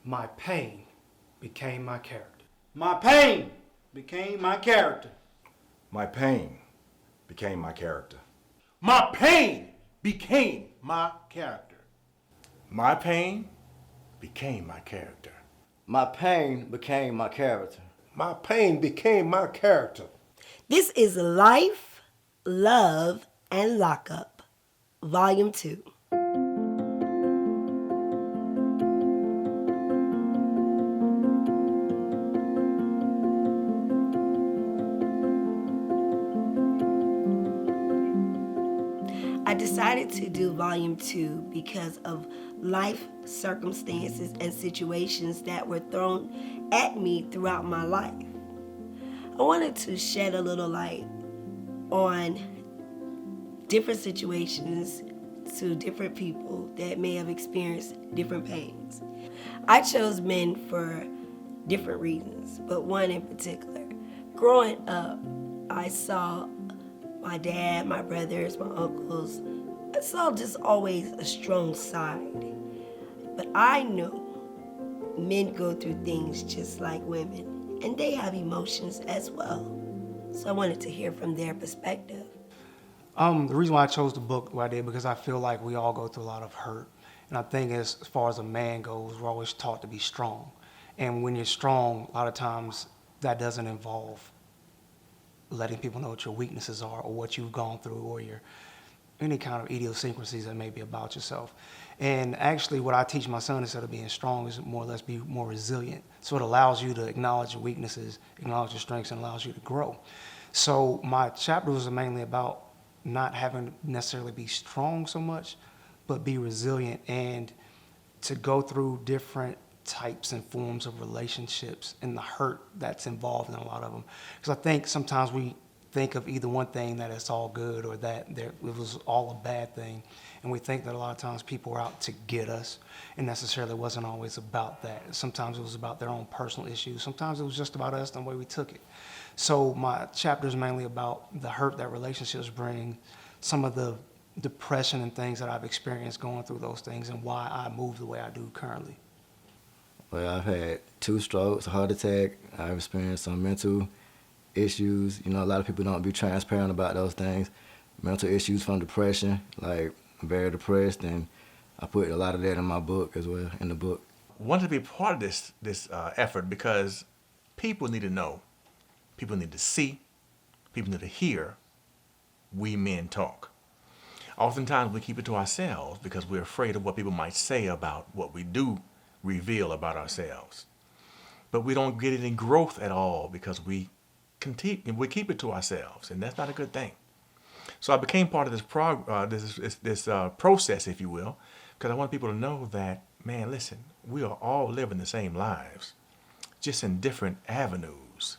My pain became my character. My pain became my character. My pain became my character. My pain became my character. My pain became my character. My pain became my character. My pain became my character. This is Life, Love, and Lockup, Volume 2. I decided to do Volume 2 because of life circumstances and situations that were thrown at me throughout my life. I wanted to shed a little light on different situations to different people that may have experienced different pains. I chose men for different reasons, but one in particular. Growing up, I saw my dad, my brothers, my uncles. I saw just always a strong side. But I know men go through things just like women, and they have emotions as well. So I wanted to hear from their perspective. The reason why I chose the book what I did, because I feel like we all go through a lot of hurt. And I think as far as a man goes, we're always taught to be strong. And when you're strong, a lot of times that doesn't involve letting people know what your weaknesses are or what you've gone through or your any kind of idiosyncrasies that may be about yourself. And actually what I teach my son instead of being strong is more or less be more resilient. So it allows you to acknowledge your weaknesses, acknowledge your strengths, and allows you to grow. So my chapters are mainly about not having to necessarily be strong so much, but be resilient and to go through different types and forms of relationships and the hurt that's involved in a lot of them. Because I think sometimes we think of either one thing that it's all good or that it was all a bad thing. And we think that a lot of times people are out to get us, and necessarily wasn't always about that. Sometimes it was about their own personal issues. Sometimes it was just about us and the way we took it. So my chapter is mainly about the hurt that relationships bring, some of the depression and things that I've experienced going through those things, and why I move the way I do currently. Well, I've had 2 strokes, a heart attack. I've experienced some mental issues. You know, a lot of people don't be transparent about those things. Mental issues from depression, like I'm very depressed, and I put a lot of that in my book as well, in the book. I wanted to be part of this effort because people need to know, people need to see, people need to hear we men talk. Oftentimes we keep it to ourselves because we're afraid of what people might say about what we do reveal about ourselves. But we don't get any growth at all because we keep it to ourselves, and that's not a good thing. So I became part of this process, if you will, because I want people to know that, man, listen, we are all living the same lives, just in different avenues.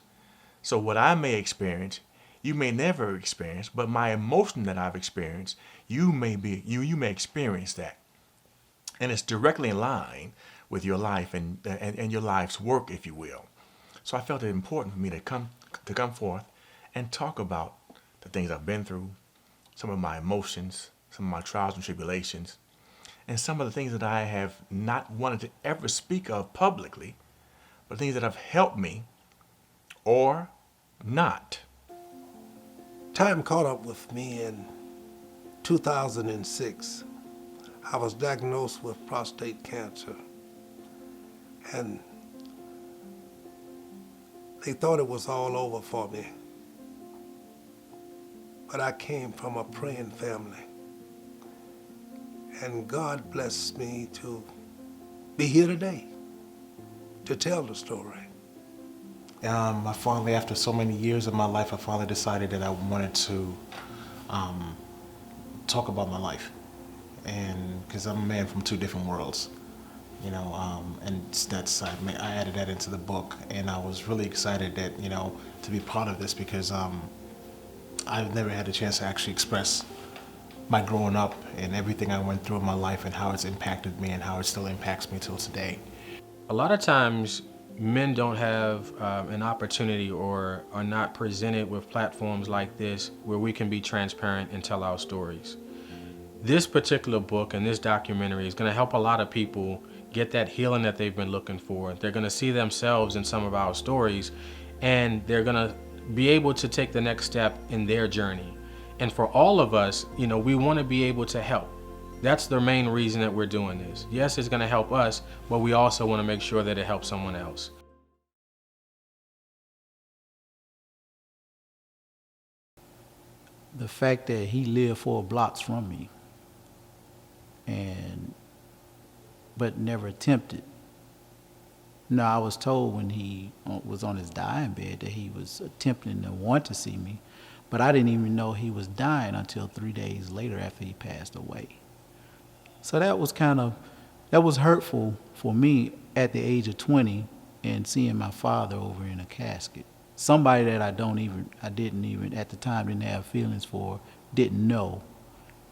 So what I may experience, you may never experience, but my emotion that I've experienced, you may experience that. And it's directly in line with your life and your life's work, if you will. So I felt it important for me to come forth and talk about the things I've been through, some of my emotions, some of my trials and tribulations, and some of the things that I have not wanted to ever speak of publicly, but things that have helped me or not. Time caught up with me in 2006. I was diagnosed with prostate cancer, and they thought it was all over for me. But I came from a praying family, and God blessed me to be here today to tell the story. I finally, after so many years of my life, I finally decided that I wanted to talk about my life, and because I'm a man from 2 different worlds, you know, and that's I added that into the book, and I was really excited that, you know, to be part of this because I've never had a chance to actually express my growing up and everything I went through in my life and how it's impacted me and how it still impacts me till today. A lot of times men don't have an opportunity or are not presented with platforms like this where we can be transparent and tell our stories. This particular book and this documentary is going to help a lot of people get that healing that they've been looking for. They're going to see themselves in some of our stories, and they're going to be able to take the next step in their journey. And for all of us, we want to be able to help. That's the main reason that we're doing this. Yes, it's going to help us, but we also want to make sure that it helps someone else. The fact that he lived 4 blocks from me, but never attempted. No, I was told when he was on his dying bed that he was attempting to want to see me, but I didn't even know he was dying until 3 days later after he passed away. So that was hurtful for me at the age of 20, and seeing my father over in a casket. Somebody that I didn't even at the time didn't have feelings for, didn't know.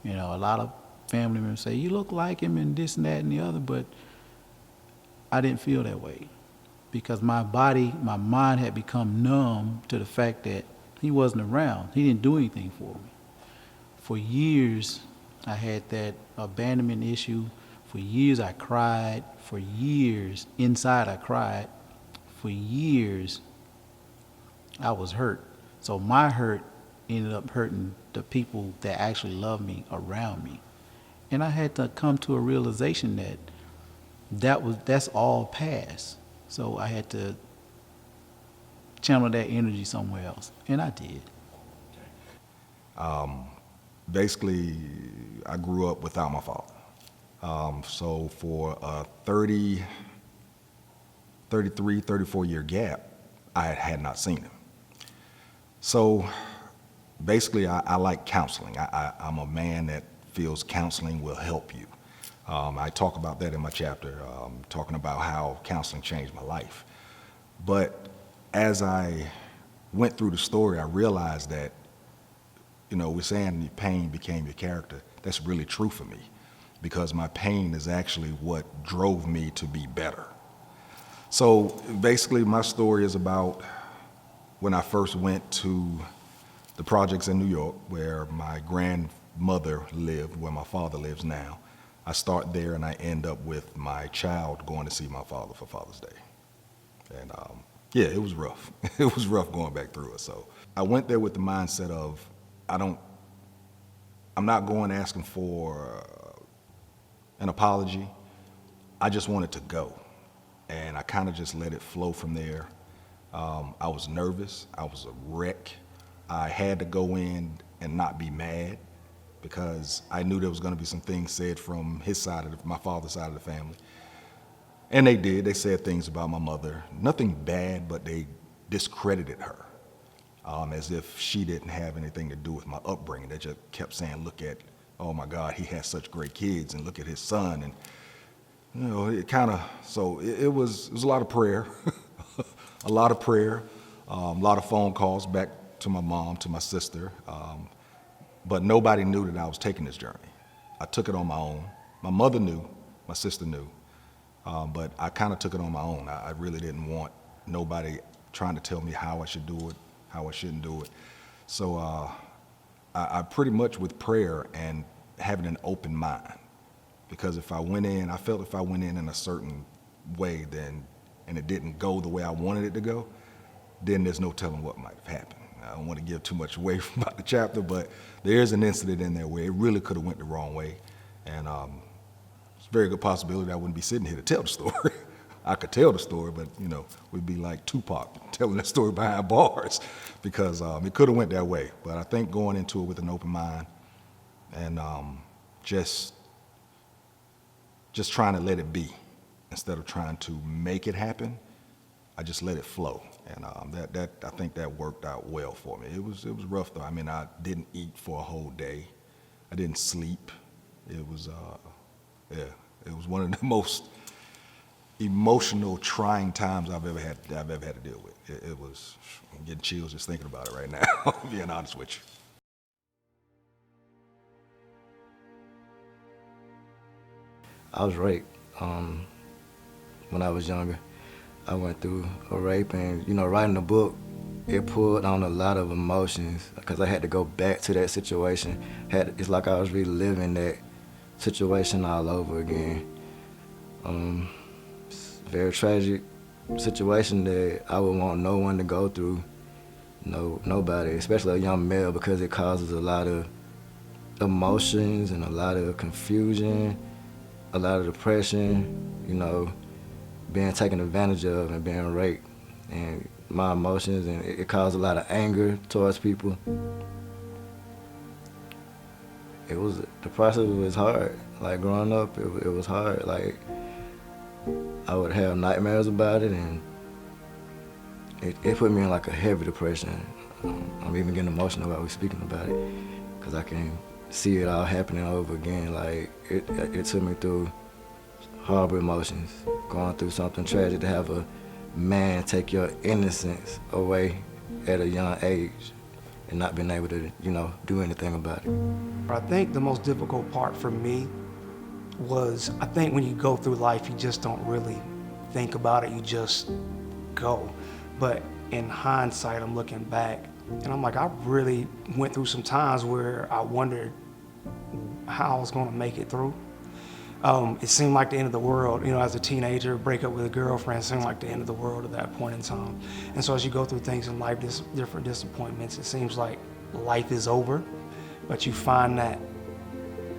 A lot of family members say, you look like him and this and that and the other, but I didn't feel that way because my mind had become numb to the fact that he wasn't around. He didn't do anything for me. For years, I had that abandonment issue. For years, I cried. For years, inside I cried. For years, I was hurt. So my hurt ended up hurting the people that actually love me around me. And I had to come to a realization that's all past. So I had to channel that energy somewhere else. And I did. Basically, I grew up without my father. So for a 33, 34-year gap, I had not seen him. So basically, I like counseling. I'm a man that feels counseling will help you. I talk about that in my chapter, talking about how counseling changed my life. But as I went through the story, I realized that, we're saying your pain became your character. That's really true for me, because my pain is actually what drove me to be better. So basically, my story is about when I first went to the projects in New York, where my grandmother lived, where my father lives now. I start there and I end up with my child going to see my father for Father's Day. And yeah, it was rough. It was rough going back through it. So I went there with the mindset of, I'm not going asking for an apology. I just wanted to go. And I kind of just let it flow from there. I was nervous. I was a wreck. I had to go in and not be mad, because I knew there was going to be some things said from his side of my father's side of the family. And they did. They said things about my mother. Nothing bad, but they discredited her, as if she didn't have anything to do with my upbringing. They just kept saying, look at, oh my God, he has such great kids, and look at his son. And, it kind of, so it was a lot of prayer, a lot of prayer, a lot of phone calls back to my mom, to my sister. But nobody knew that I was taking this journey. I took it on my own. My mother knew, my sister knew, but I kind of took it on my own. I really didn't want nobody trying to tell me how I should do it, how I shouldn't do it. So I pretty much, with prayer and having an open mind, because I felt if I went in a certain way, and it didn't go the way I wanted it to go, then there's no telling what might have happened. I don't want to give too much away about the chapter, but there is an incident in there where it really could have went the wrong way. And it's a very good possibility I wouldn't be sitting here to tell the story. I could tell the story, but, we'd be like Tupac telling that story behind bars, because it could have went that way. But I think going into it with an open mind and just trying to let it be instead of trying to make it happen, I just let it flow. And I think that worked out well for me. It was rough though. I mean, I didn't eat for a whole day. I didn't sleep. It was one of the most emotional, trying times I've ever had to deal with. It was, I'm getting chills just thinking about it right now, being honest with you. I was raped when I was younger. I went through a rape, and writing the book, it pulled on a lot of emotions, because I had to go back to that situation. It's like I was reliving that situation all over again. It's a very tragic situation that I would want no one to go through. No, nobody, especially a young male, because it causes a lot of emotions and a lot of confusion, a lot of depression, you know, being taken advantage of and being raped. And my emotions, and it caused a lot of anger towards people. The process was hard. Like growing up, it was hard. Like I would have nightmares about it, and it put me in like a heavy depression. I'm even getting emotional while we're speaking about it, because I can see it all happening over again. Like it took me through horrible emotions, going through something tragic, to have a man take your innocence away at a young age and not being able to, you know, do anything about it. I think the most difficult part for me was, I think when you go through life, you just don't really think about it, you just go. But in hindsight, I'm looking back and I'm like, I really went through some times where I wondered how I was gonna make it through. It seemed like the end of the world, you know, as a teenager, break up with a girlfriend seemed like the end of the world at that point in time. And so as you go through things in life, different disappointments, it seems like life is over, but you find that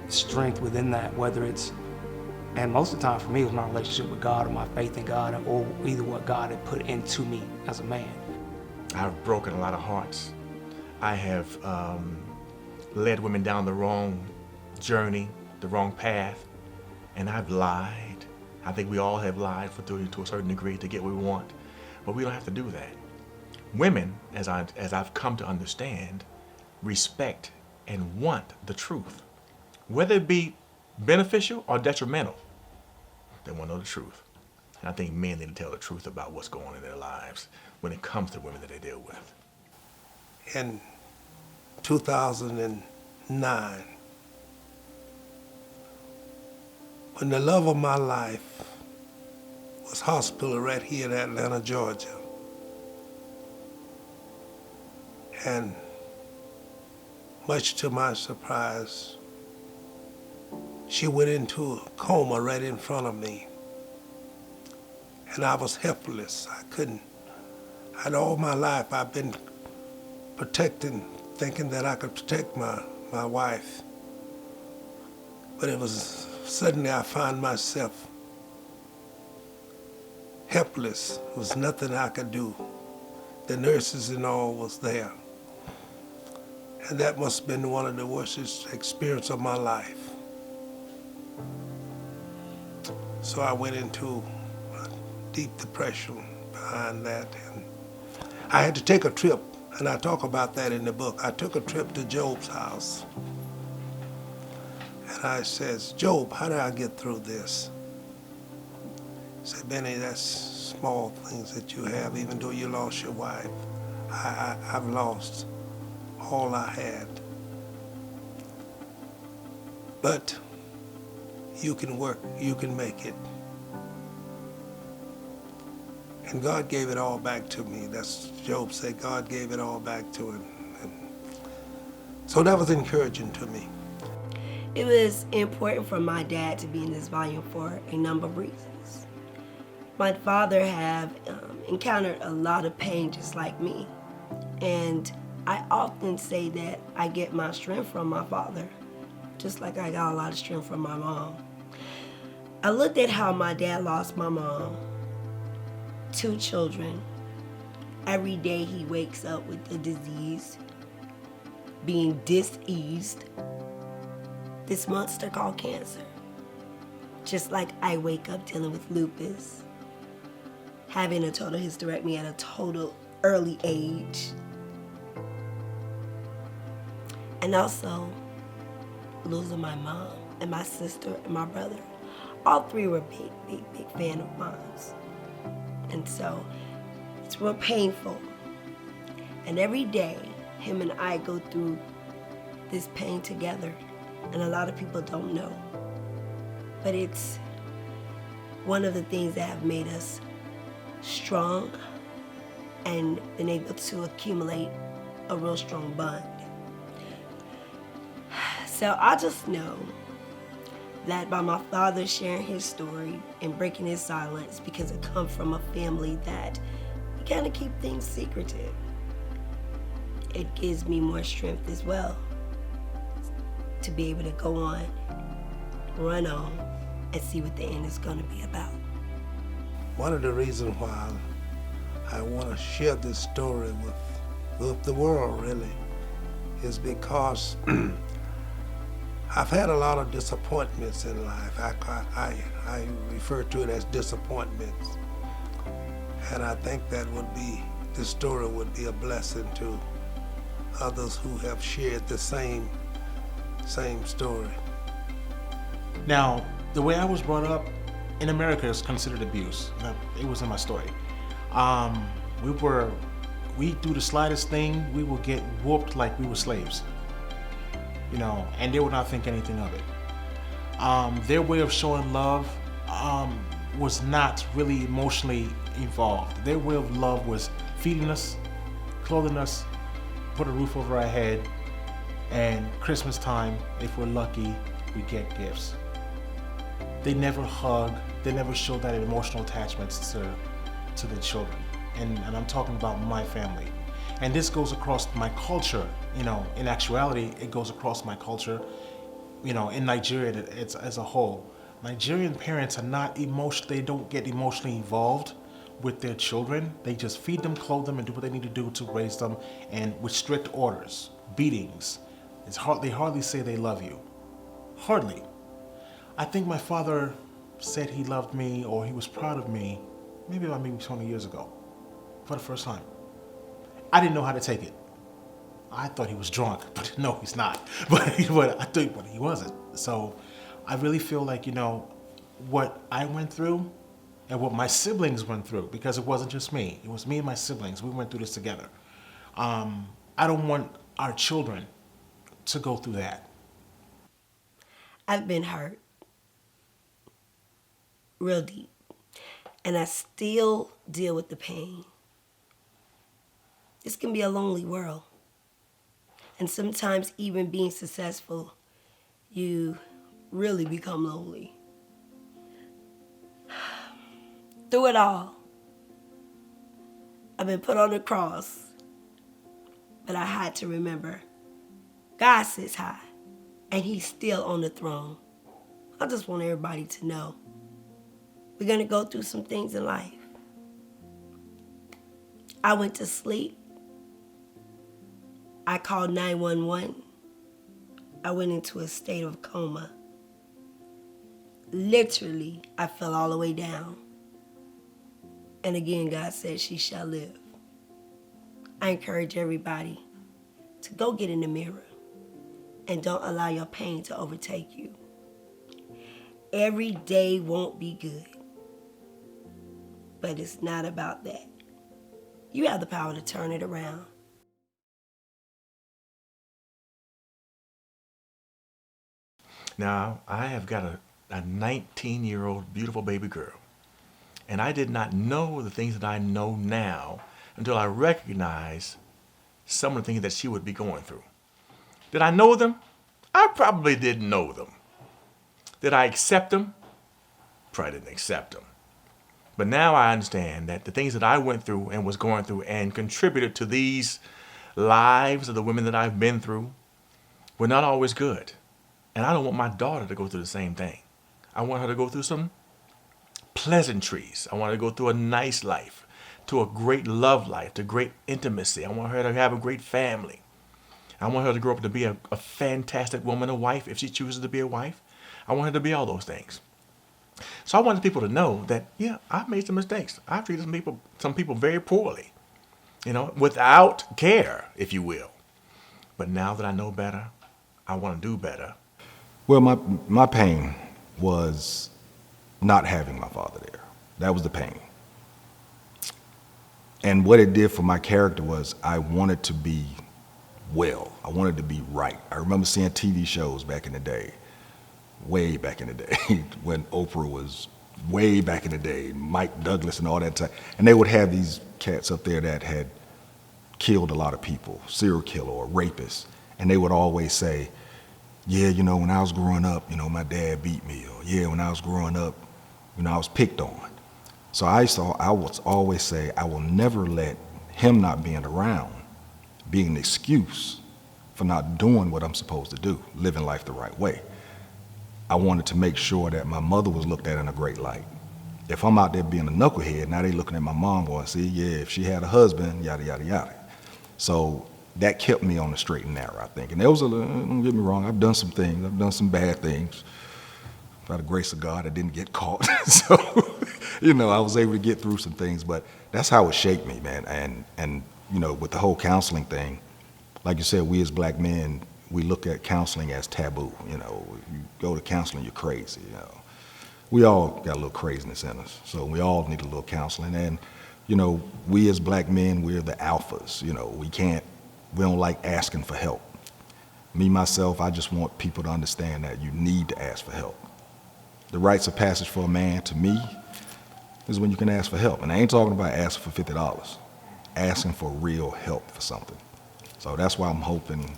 strength within that, whether it's, and most of the time for me, it was my relationship with God or my faith in God, or either what God had put into me as a man. I've broken a lot of hearts. I have led women down the wrong journey, the wrong path, and I've lied. I think we all have lied to a certain degree to get what we want, but we don't have to do that. Women, as I've come to understand, respect and want the truth, whether it be beneficial or detrimental. They want to know the truth. And I think men need to tell the truth about what's going on in their lives when it comes to women that they deal with. In 2009, when the love of my life was hospital right here in Atlanta, Georgia. And much to my surprise, she went into a coma right in front of me. And I was helpless. All my life I've been protecting, thinking that I could protect my wife. But it was, suddenly I found myself helpless. There was nothing I could do. The nurses and all was there. And that must have been one of the worst experiences of my life. So I went into a deep depression behind that. And I had to take a trip, and I talk about that in the book. I took a trip to Job's house. And I says, Job, how do I get through this? He said, Benny, that's small things that you have, even though you lost your wife. I've lost all I had. But you can work, you can make it. And God gave it all back to me. That's Job said, God gave it all back to him. And so that was encouraging to me. It was important for my dad to be in this volume for a number of reasons. My father have encountered a lot of pain just like me. And I often say that I get my strength from my father, just like I got a lot of strength from my mom. I looked at how my dad lost my mom, 2 children. Every day he wakes up with a disease, being diseased, this monster called cancer. Just like I wake up dealing with lupus, having a total hysterectomy at a total early age, and also losing my mom and my sister and my brother. All 3 were big fan of mine. And so it's real painful. And every day, him and I go through this pain together. And a lot of people don't know. But it's one of the things that have made us strong and been able to accumulate a real strong bond. So I just know that by my father sharing his story and breaking his silence, because it come from a family that we kind of keep things secretive, it gives me more strength as well to be able to go on, run on, and see what the end is going to be about. One of the reasons why I want to share this story with the world, really, is because I've had a lot of disappointments in life. I refer to it as disappointments. And I think this story would be a blessing to others who have shared the same story. Now, the way I was brought up in America is considered abuse. It was in my story. We do the slightest thing, we will get whooped like we were slaves. And they would not think anything of it. Their way of showing love was not really emotionally involved. Their way of love was feeding us, clothing us, put a roof over our head, and Christmas time, if we're lucky, we get gifts. They never hug, they never show that emotional attachments to the children. And I'm talking about my family. And this goes across my culture, in actuality, it goes across my culture, in Nigeria as a whole. Nigerian parents are not they don't get emotionally involved with their children. They just feed them, clothe them, and do what they need to do to raise them, and with strict orders, beatings. They hardly say they love you. Hardly. I think my father said he loved me or he was proud of me maybe about 20 years ago for the first time. I didn't know how to take it. I thought he was drunk, but no, he's not. But he wasn't. So I really feel like, what I went through and what my siblings went through, because it wasn't just me. It was me and my siblings. We went through this together. I don't want our children to go through that. I've been hurt real deep, and I still deal with the pain. This can be a lonely world. And sometimes even being successful, you really become lonely. Through it all, I've been put on the cross, but I had to remember, God sits high, and he's still on the throne. I just want everybody to know, we're gonna go through some things in life. I went to sleep. I called 911. I went into a state of coma. Literally, I fell all the way down. And again, God said, she shall live. I encourage everybody to go get in the mirror and don't allow your pain to overtake you. Every day won't be good, but it's not about that. You have the power to turn it around. Now, I have got a 19-year-old beautiful baby girl, and I did not know the things that I know now until I recognized some of the things that she would be going through. Did I know them? I probably didn't know them. Did I accept them? Probably didn't accept them. But now I understand that the things that I went through and was going through and contributed to these lives of the women that I've been through were not always good. And I don't want my daughter to go through the same thing. I want her to go through some pleasantries. I want her to go through a nice life, to a great love life, to great intimacy. I want her to have a great family. I want her to grow up to be a fantastic woman, a wife, if she chooses to be a wife. I want her to be all those things. So I wanted people to know that, yeah, I've made some mistakes. I've treated some people very poorly, without care, if you will. But now that I know better, I want to do better. Well, my pain was not having my father there. That was the pain. And what it did for my character was I wanted to be well. I wanted to be right. I remember seeing TV shows back in the day, way back in the day, when Oprah was way back in the day, Mike Douglas and all that time. And they would have these cats up there that had killed a lot of people, serial killer or rapists. And they would always say, yeah, you know, when I was growing up, you know, my dad beat me, or yeah, when I was growing up, you know, I was picked on. So I would always say, I will never let him not being around be an excuse for not doing what I'm supposed to do, living life the right way. I wanted to make sure that my mother was looked at in a great light. If I'm out there being a knucklehead, now they looking at my mom going, see, yeah, if she had a husband, yada, yada, yada. So that kept me on the straight and narrow, I think. And there was don't get me wrong, I've done some things, I've done some bad things. By the grace of God, I didn't get caught. So, you know, I was able to get through some things, but that's how it shaped me, man. And you know, with the whole counseling thing, like you said, we as black men, we look at counseling as taboo. You know, you go to counseling, you're crazy, you know. We all got a little craziness in us, so we all need a little counseling. And, you know, we as black men, we're the alphas. You know, we don't like asking for help. Me, myself, I just want people to understand that you need to ask for help. The rites of passage for a man, to me, is when you can ask for help. And I ain't talking about asking for $50, asking for real help for something. So that's why I'm hoping,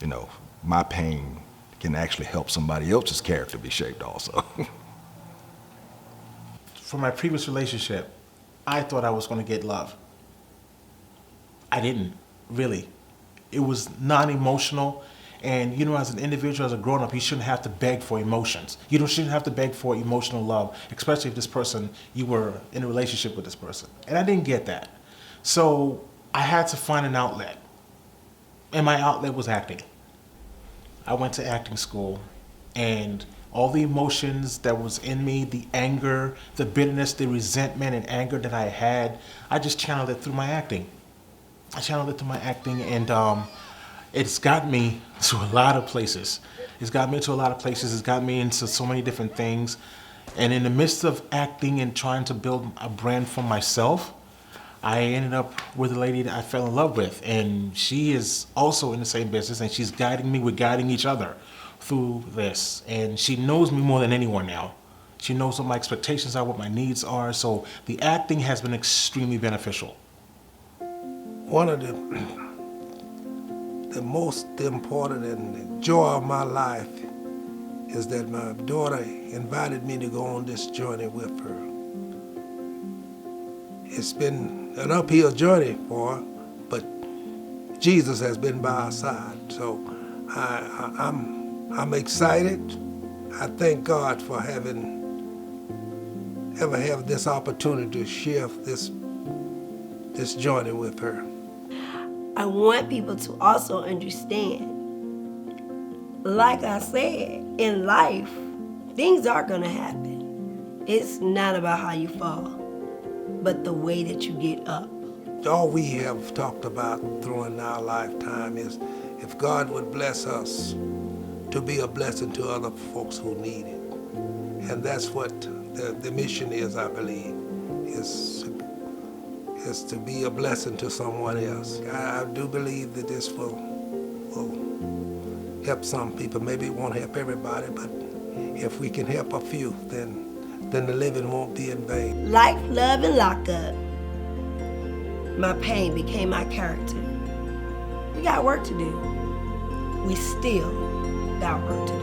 you know, my pain can actually help somebody else's character be shaped also. For my previous relationship, I thought I was going to get love. I didn't, really. It was non-emotional. And, you know, as an individual, as a grown-up, you shouldn't have to beg for emotions. Shouldn't have to beg for emotional love, especially if this person, you were in a relationship with this person. And I didn't get that. So I had to find an outlet. And my outlet was acting. I went to acting school, and all the emotions that was in me, the anger, the bitterness, the resentment and anger that I had, I just channeled it through my acting. And it's got me to a lot of places. It's got me into so many different things. And in the midst of acting and trying to build a brand for myself, I ended up with a lady that I fell in love with. And she is also in the same business, and she's guiding me. We're guiding each other through this. And she knows me more than anyone now. She knows what my expectations are, what my needs are. So the acting has been extremely beneficial. One of the most important and the joy of my life is that my daughter invited me to go on this journey with her. It's been an uphill journey for her, but Jesus has been by our side. So I'm excited. I thank God for having this opportunity to share this journey with her. I want people to also understand, like I said, in life, things are gonna happen. It's not about how you fall, but the way that you get up. All we have talked about throughout our lifetime is if God would bless us to be a blessing to other folks who need it. And that's what the mission is, I believe, is to be a blessing to someone else. I do believe that this will help some people. Maybe it won't help everybody, but if we can help a few, then the living won't be in vain. Life, love, and lockup. My pain became my character. We got work to do. We still got work to do.